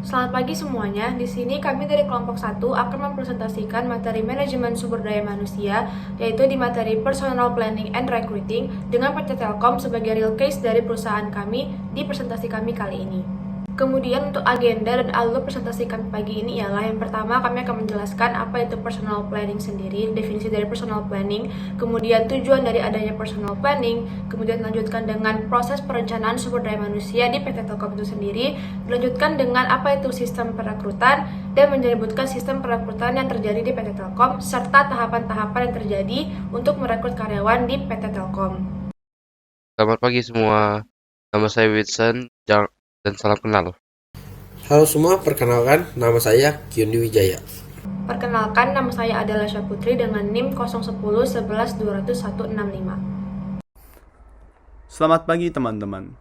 Selamat pagi semuanya. Di sini kami dari kelompok 1 akan mempresentasikan materi manajemen sumber daya manusia, yaitu di materi Personal Planning and Recruiting dengan PT Telkom sebagai real case dari perusahaan kami di presentasi kami kali ini. Kemudian untuk agenda dan alur presentasi kami pagi ini ialah yang pertama kami akan menjelaskan apa itu personal planning sendiri, definisi dari personal planning, kemudian tujuan dari adanya personal planning, kemudian lanjutkan dengan proses perencanaan sumber daya manusia di PT Telkom itu sendiri, dilanjutkan dengan apa itu sistem perekrutan, dan menyebutkan sistem perekrutan yang terjadi di PT Telkom, serta tahapan-tahapan yang terjadi untuk merekrut karyawan di PT Telkom. Selamat pagi semua, nama saya Wilson dan salam kenal. Halo semua, perkenalkan nama saya Kyundi Wijaya. Perkenalkan, nama saya adalah Syaputri dengan NIM 01011200165. Selamat pagi teman-teman,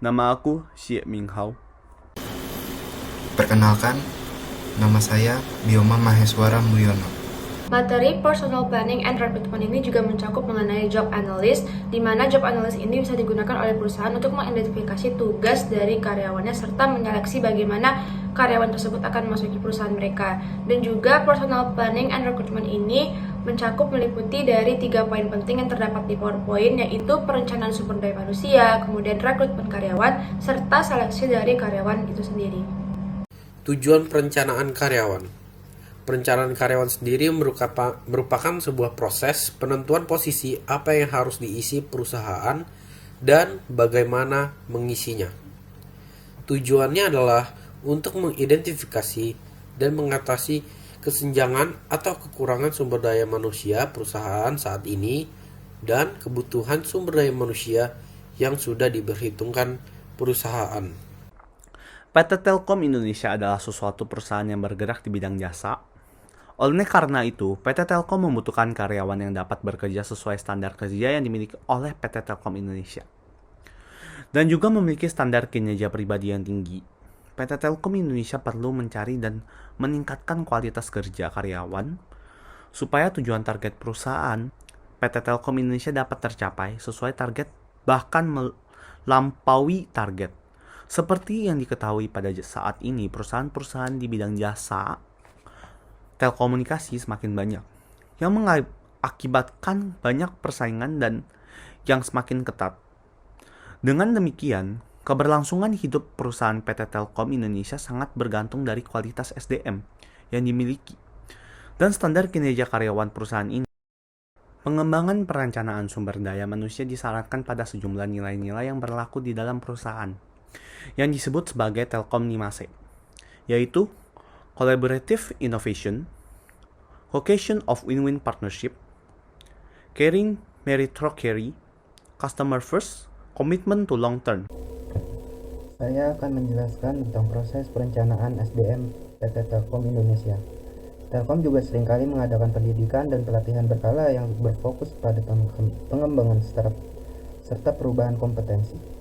nama aku Xie Minghao. Perkenalkan, nama saya Bioma Maheswara Mulyono. Materi Personal Planning and Recruitment ini juga mencakup mengenai job analyst, di mana job analyst ini bisa digunakan oleh perusahaan untuk mengidentifikasi tugas dari karyawannya serta menyeleksi bagaimana karyawan tersebut akan memasuki perusahaan mereka. Dan juga Personal Planning and Recruitment ini mencakup meliputi dari 3 poin penting yang terdapat di PowerPoint, yaitu perencanaan sumber daya manusia, kemudian rekrutmen karyawan, serta seleksi dari karyawan itu sendiri. Tujuan perencanaan karyawan. Perencanaan karyawan sendiri merupakan sebuah proses penentuan posisi apa yang harus diisi perusahaan dan bagaimana mengisinya. Tujuannya adalah untuk mengidentifikasi dan mengatasi kesenjangan atau kekurangan sumber daya manusia perusahaan saat ini dan kebutuhan sumber daya manusia yang sudah diperhitungkan perusahaan. PT Telkom Indonesia adalah suatu perusahaan yang bergerak di bidang jasa. Oleh karena itu, PT Telkom membutuhkan karyawan yang dapat bekerja sesuai standar kerja yang dimiliki oleh PT Telkom Indonesia. Dan juga memiliki standar kinerja pribadi yang tinggi. PT Telkom Indonesia perlu mencari dan meningkatkan kualitas kerja karyawan supaya tujuan target perusahaan PT Telkom Indonesia dapat tercapai sesuai target bahkan melampaui target. Seperti yang diketahui pada saat ini, perusahaan-perusahaan di bidang jasa telekomunikasi semakin banyak, yang mengakibatkan banyak persaingan dan yang semakin ketat. Dengan demikian, keberlangsungan hidup perusahaan PT Telkom Indonesia sangat bergantung dari kualitas SDM yang dimiliki dan standar kinerja karyawan perusahaan ini. Pengembangan perencanaan sumber daya manusia disarankan pada sejumlah nilai-nilai yang berlaku di dalam perusahaan, yang disebut sebagai Telkom 5C, yaitu Collaborative Innovation, Cohesion of Win-Win Partnership, Caring Meritocracy, Customer First, Commitment to Long Term. Saya akan menjelaskan tentang proses perencanaan SDM PT Telkom Indonesia. Telkom juga seringkali mengadakan pendidikan dan pelatihan berkala yang berfokus pada pengembangan serta perubahan kompetensi.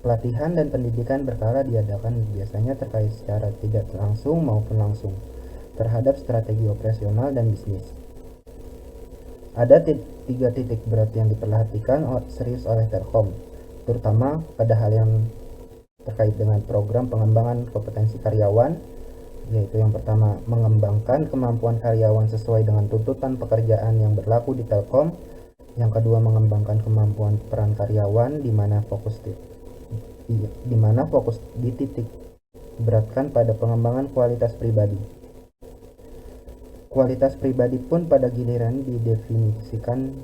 Pelatihan dan pendidikan berkala diadakan biasanya terkait secara tidak langsung maupun langsung terhadap strategi operasional dan bisnis. Ada 3 titik berat yang diperhatikan serius oleh Telkom, terutama pada hal yang terkait dengan program pengembangan kompetensi karyawan, yaitu yang pertama, mengembangkan kemampuan karyawan sesuai dengan tuntutan pekerjaan yang berlaku di Telkom. Yang kedua, mengembangkan kemampuan peran karyawan di mana fokus dititik beratkan pada pengembangan kualitas pribadi. Kualitas pribadi pun pada giliran didefinisikan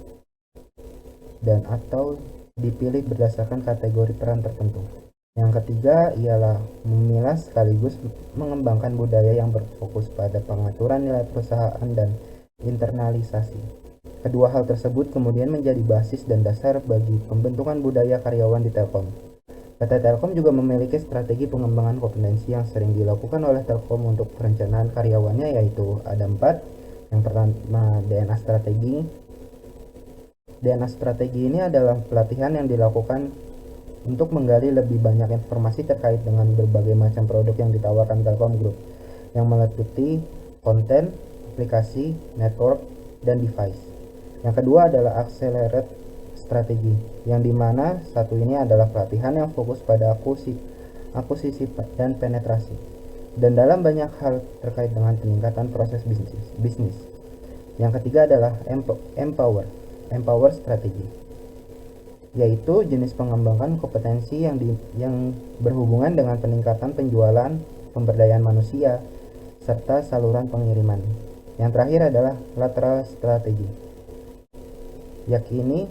dan atau dipilih berdasarkan kategori peran tertentu. Yang ketiga ialah memilah sekaligus mengembangkan budaya yang berfokus pada pengaturan nilai perusahaan dan internalisasi. Kedua hal tersebut kemudian menjadi basis dan dasar bagi pembentukan budaya karyawan di Telkom. PT Telkom juga memiliki strategi pengembangan kompetensi yang sering dilakukan oleh Telkom untuk perencanaan karyawannya, yaitu ada 4. Yang pertama, DNA strategi. DNA strategi ini adalah pelatihan yang dilakukan untuk menggali lebih banyak informasi terkait dengan berbagai macam produk yang ditawarkan Telkom Group, yang meliputi konten, aplikasi, network, dan device. Yang kedua adalah accelerate strategi, yang dimana satu ini adalah pelatihan yang fokus pada akuisisi dan penetrasi. dan dalam banyak hal terkait dengan peningkatan proses bisnis. Yang ketiga adalah empower strategi, yaitu jenis pengembangan kompetensi yang berhubungan dengan peningkatan penjualan, pemberdayaan manusia, serta saluran pengiriman. Yang terakhir adalah lateral strategi, yakni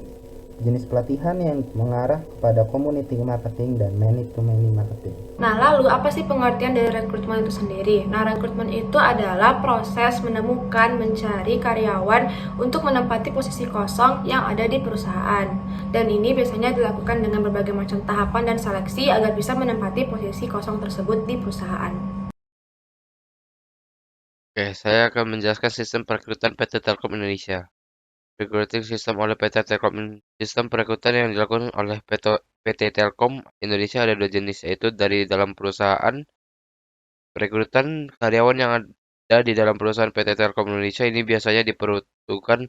jenis pelatihan yang mengarah kepada community marketing dan many-to-many marketing. Nah, lalu apa sih pengertian dari rekrutmen itu sendiri? Nah, rekrutmen itu adalah proses menemukan, mencari karyawan untuk menempati posisi kosong yang ada di perusahaan. Dan ini biasanya dilakukan dengan berbagai macam tahapan dan seleksi agar bisa menempati posisi kosong tersebut di perusahaan. Oke, saya akan menjelaskan sistem perekrutan PT Telkom Indonesia. Recruiting system oleh PT Telkom. Sistem perekrutan yang dilakukan oleh PT Telkom Indonesia ada dua jenis, yaitu dari dalam perusahaan. Perekrutan karyawan yang ada di dalam perusahaan PT Telkom Indonesia ini biasanya diperuntukkan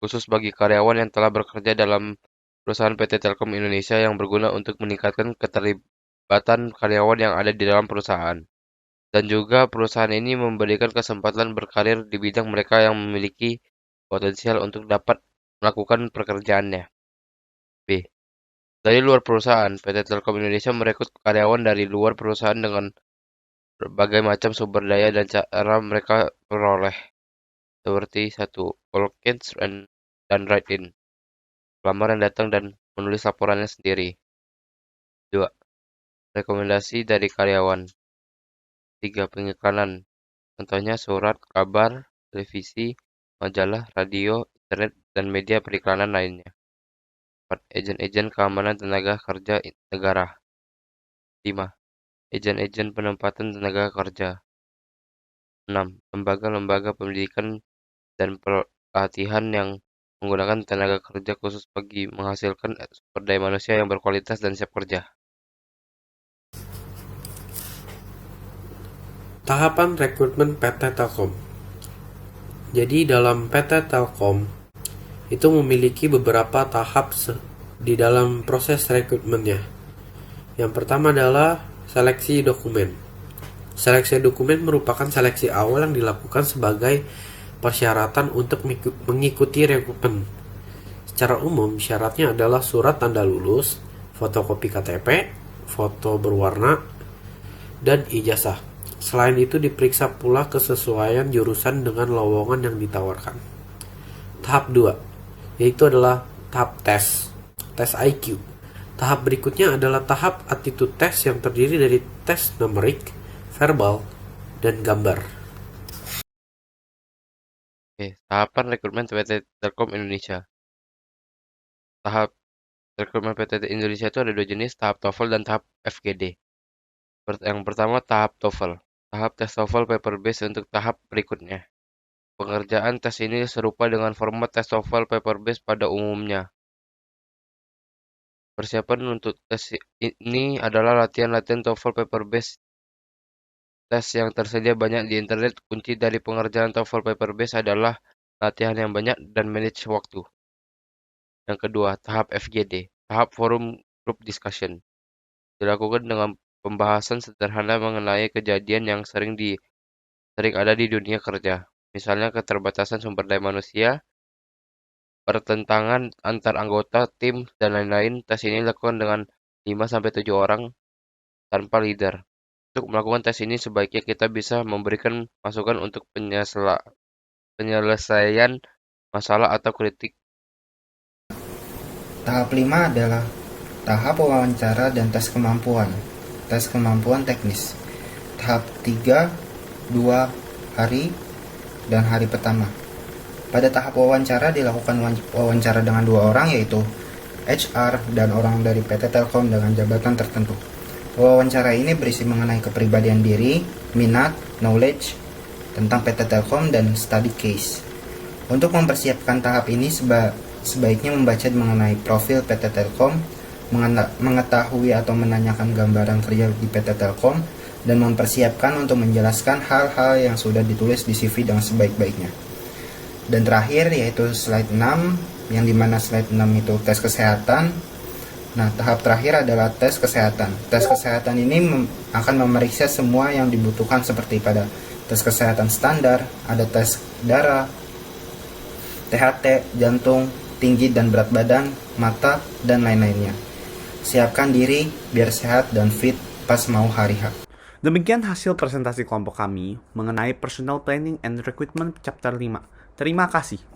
khusus bagi karyawan yang telah bekerja dalam perusahaan PT Telkom Indonesia yang berguna untuk meningkatkan keterlibatan karyawan yang ada di dalam perusahaan. Dan juga perusahaan ini memberikan kesempatan berkarir di bidang mereka yang memiliki potensial untuk dapat melakukan pekerjaannya. B. Dari luar perusahaan, PT Telkom Indonesia merekrut karyawan dari luar perusahaan dengan berbagai macam sumber daya dan cara mereka peroleh. Seperti 1. Volunteers dan write-in. Pelamar yang datang dan menulis laporannya sendiri. 2. Rekomendasi dari karyawan. 3. Pengiklanan. Contohnya surat, kabar, televisi, majalah, radio, internet, dan media periklanan lainnya. 4. Agen-agen keamanan tenaga kerja negara. 5. Agen-agen penempatan tenaga kerja. 6. Lembaga-lembaga pendidikan dan pelatihan yang menggunakan tenaga kerja khusus bagi menghasilkan sumber daya manusia yang berkualitas dan siap kerja. Tahapan rekrutmen PT Telkom. Jadi dalam PT Telkom itu memiliki beberapa tahap di dalam proses rekrutmennya. Yang pertama adalah seleksi dokumen. Seleksi dokumen merupakan seleksi awal yang dilakukan sebagai persyaratan untuk mengikuti rekrutmen. Secara umum, syaratnya adalah surat tanda lulus, fotokopi KTP, foto berwarna, dan ijazah. Selain itu diperiksa pula kesesuaian jurusan dengan lowongan yang ditawarkan. Tahap 2, yaitu adalah tahap tes IQ. Tahap berikutnya adalah tahap attitude test yang terdiri dari tes numerik, verbal, dan gambar. Oke, tahapan rekrutmen PT Telkom Indonesia. Tahap rekrutmen PT Indonesia itu ada dua jenis, tahap TOEFL dan tahap FGD. Yang pertama tahap TOEFL. Tahap tes TOEFL paper-based untuk tahap berikutnya. Pengerjaan tes ini serupa dengan format tes TOEFL paper-based pada umumnya. Persiapan untuk tes ini adalah latihan-latihan TOEFL paper-based. Tes yang tersedia banyak di internet. Kunci dari pengerjaan TOEFL paper-based adalah latihan yang banyak dan manage waktu. Yang kedua, tahap FGD, tahap forum group discussion. Dilakukan dengan pembahasan sederhana mengenai kejadian yang sering ada di dunia kerja. Misalnya keterbatasan sumber daya manusia, pertentangan antar anggota tim, dan lain-lain. Tes ini dilakukan dengan 5-7 orang tanpa leader. Untuk melakukan tes ini sebaiknya kita bisa memberikan masukan untuk penyelesaian masalah atau kritik. Tahap 5 adalah tahap wawancara dan tes kemampuan teknis. Tahap 3, 2 hari dan hari pertama. Pada tahap wawancara dilakukan wawancara dengan 2 orang, yaitu HR dan orang dari PT Telkom dengan jabatan tertentu. Wawancara ini berisi mengenai kepribadian diri, minat, knowledge tentang PT Telkom, dan study case. Untuk mempersiapkan tahap ini sebaiknya membaca mengenai profil PT Telkom, mengetahui atau menanyakan gambaran kerja di PT Telkom, dan mempersiapkan untuk menjelaskan hal-hal yang sudah ditulis di CV dengan sebaik-baiknya. Dan terakhir yaitu slide 6, yang dimana slide 6 itu tes kesehatan. Nah, tahap terakhir adalah tes kesehatan. Tes kesehatan ini akan memeriksa semua yang dibutuhkan seperti pada tes kesehatan standar, ada tes darah, THT, jantung, tinggi dan berat badan, mata, dan lain-lainnya. Siapkan diri biar sehat dan fit pas mau hari H. Demikian hasil presentasi kelompok kami mengenai Personal Planning and Recruitment Chapter 5. Terima kasih.